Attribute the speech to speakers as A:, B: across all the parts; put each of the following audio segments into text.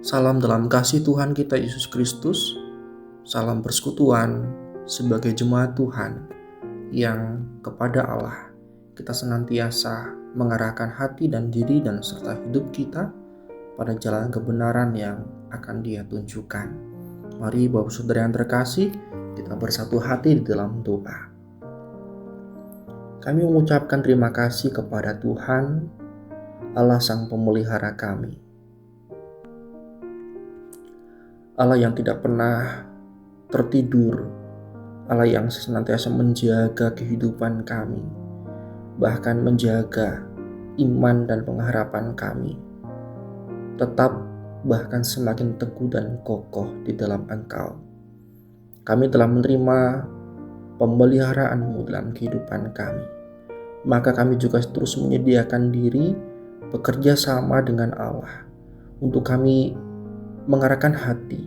A: Salam dalam kasih Tuhan kita Yesus Kristus. Salam persekutuan sebagai jemaat Tuhan yang kepada Allah kita senantiasa mengarahkan hati dan diri dan serta hidup kita pada jalan kebenaran yang akan Dia tunjukkan. Mari Bapak Saudara yang terkasih, kita bersatu hati di dalam doa. Kami mengucapkan terima kasih kepada Tuhan, Allah Sang Pemelihara kami. Allah yang tidak pernah tertidur, Allah yang senantiasa menjaga kehidupan kami, bahkan menjaga iman dan pengharapan kami, tetap bahkan semakin teguh dan kokoh di dalam Engkau. Kami telah menerima pemeliharaan-Mu dalam kehidupan kami, maka kami juga terus menyediakan diri bekerja sama dengan Allah untuk kami mengarahkan hati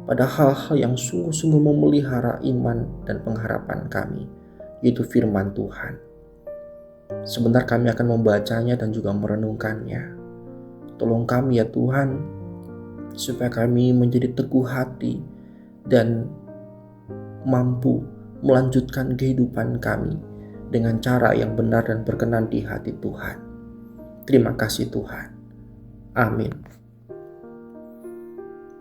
A: pada hal-hal yang sungguh-sungguh memelihara iman dan pengharapan kami, yaitu firman Tuhan. Sebentar kami akan membacanya dan juga merenungkannya. Tolong kami ya Tuhan, supaya kami menjadi teguh hati dan mampu melanjutkan kehidupan kami dengan cara yang benar dan berkenan di hati Tuhan. Terima kasih Tuhan. Amin.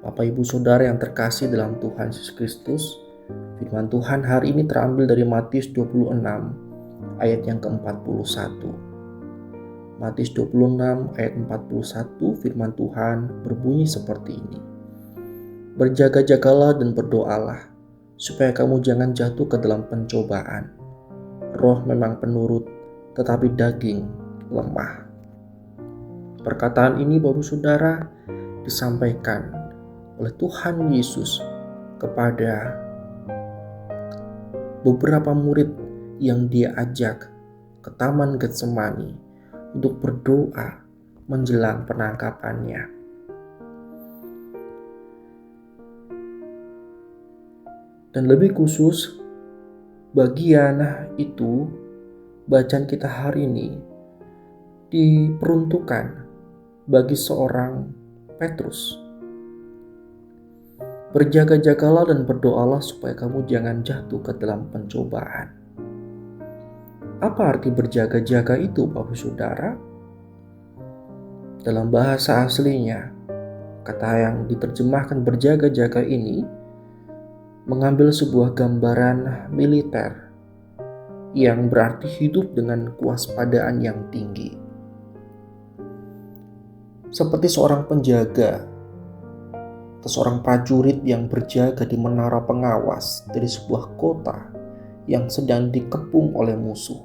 A: Bapak Ibu Saudara yang terkasih dalam Tuhan Yesus Kristus, firman Tuhan hari ini terambil dari Matius 26 ayat yang ke-41. Matius 26 ayat 41, firman Tuhan berbunyi seperti ini. Berjaga-jagalah dan berdoalah, supaya kamu jangan jatuh ke dalam pencobaan. Roh memang penurut, tetapi daging lemah. Perkataan ini Bapak Saudara disampaikan oleh Tuhan Yesus kepada beberapa murid yang Dia ajak ke Taman Getsemani untuk berdoa menjelang penangkapannya. Dan lebih khusus, bagian itu, bacaan kita hari ini diperuntukkan bagi seorang Petrus. Berjaga-jagalah dan berdoalah supaya kamu jangan jatuh ke dalam pencobaan. Apa arti berjaga-jaga itu, Bapak Saudara? Dalam bahasa aslinya, kata yang diterjemahkan berjaga-jaga ini mengambil sebuah gambaran militer yang berarti hidup dengan kewaspadaan yang tinggi. Seperti seorang penjaga atau seorang prajurit yang berjaga di menara pengawas dari sebuah kota yang sedang dikepung oleh musuh.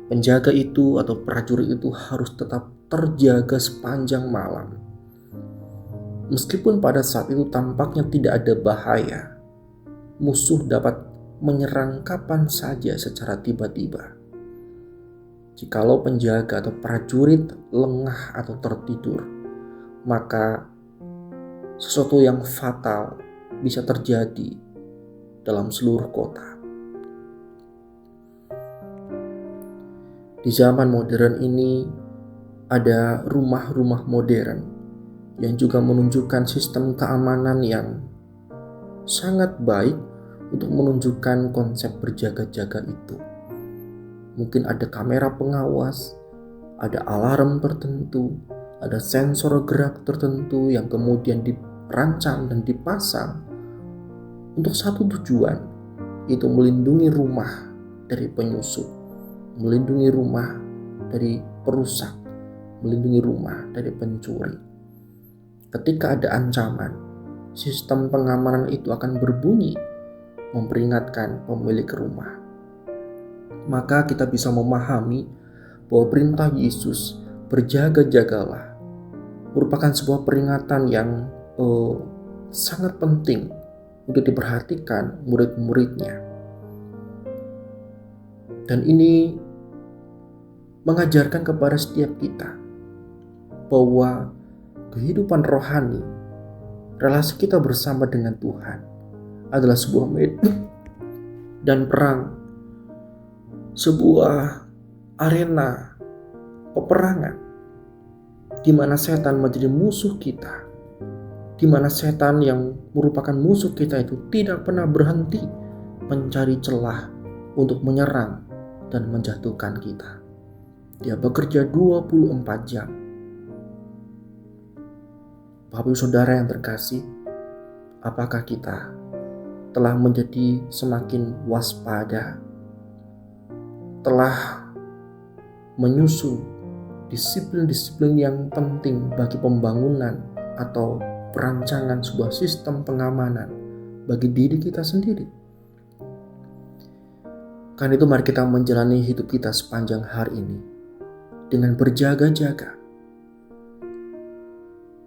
A: Penjaga itu atau prajurit itu harus tetap terjaga sepanjang malam. Meskipun pada saat itu tampaknya tidak ada bahaya, musuh dapat menyerang kapan saja secara tiba-tiba. Jikalau penjaga atau prajurit lengah atau tertidur, maka sesuatu yang fatal bisa terjadi dalam seluruh kota. Di zaman modern ini ada rumah-rumah modern yang juga menunjukkan sistem keamanan yang sangat baik untuk menunjukkan konsep berjaga-jaga itu. Mungkin ada kamera pengawas, ada alarm tertentu, ada sensor gerak tertentu yang kemudian dirancang dan dipasang untuk satu tujuan, yaitu melindungi rumah dari penyusup, melindungi rumah dari perusak, melindungi rumah dari pencuri. Ketika ada ancaman, sistem pengamanan itu akan berbunyi memperingatkan pemilik rumah. Maka kita bisa memahami bahwa perintah Yesus berjaga-jagalah merupakan sebuah peringatan yang sangat penting untuk diperhatikan murid-muridnya. Dan ini mengajarkan kepada setiap kita bahwa kehidupan rohani, relasi kita bersama dengan Tuhan adalah sebuah medan dan perang, sebuah arena peperangan di mana setan menjadi musuh kita di mana setan yang merupakan musuh kita itu tidak pernah berhenti mencari celah untuk menyerang dan menjatuhkan kita. Dia bekerja 24 jam. Bapak Ibu Saudara yang terkasih, apakah kita telah menjadi semakin waspada, telah menyusun disiplin-disiplin yang penting bagi pembangunan atau perancangan sebuah sistem pengamanan bagi diri kita sendiri? Karena itu mari kita menjalani hidup kita sepanjang hari ini dengan berjaga-jaga,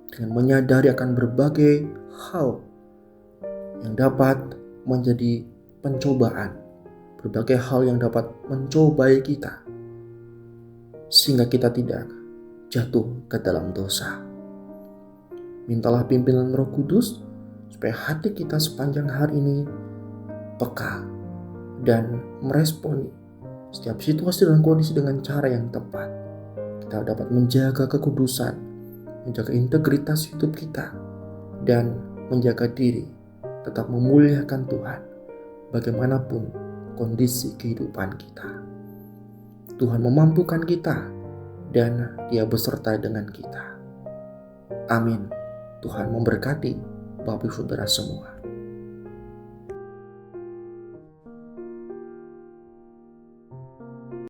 A: dengan menyadari akan berbagai hal yang dapat menjadi pencobaan, berbagai hal yang dapat mencobai kita, sehingga kita tidak jatuh ke dalam dosa. Mintalah pimpinan Roh Kudus supaya hati kita sepanjang hari ini peka dan meresponi setiap situasi dan kondisi dengan cara yang tepat. Kita dapat menjaga kekudusan, menjaga integritas hidup kita, dan menjaga diri tetap memuliakan Tuhan bagaimanapun kondisi kehidupan kita. Tuhan memampukan kita dan Dia beserta dengan kita. Amin. Tuhan memberkati Bapak Ibu Saudara semua.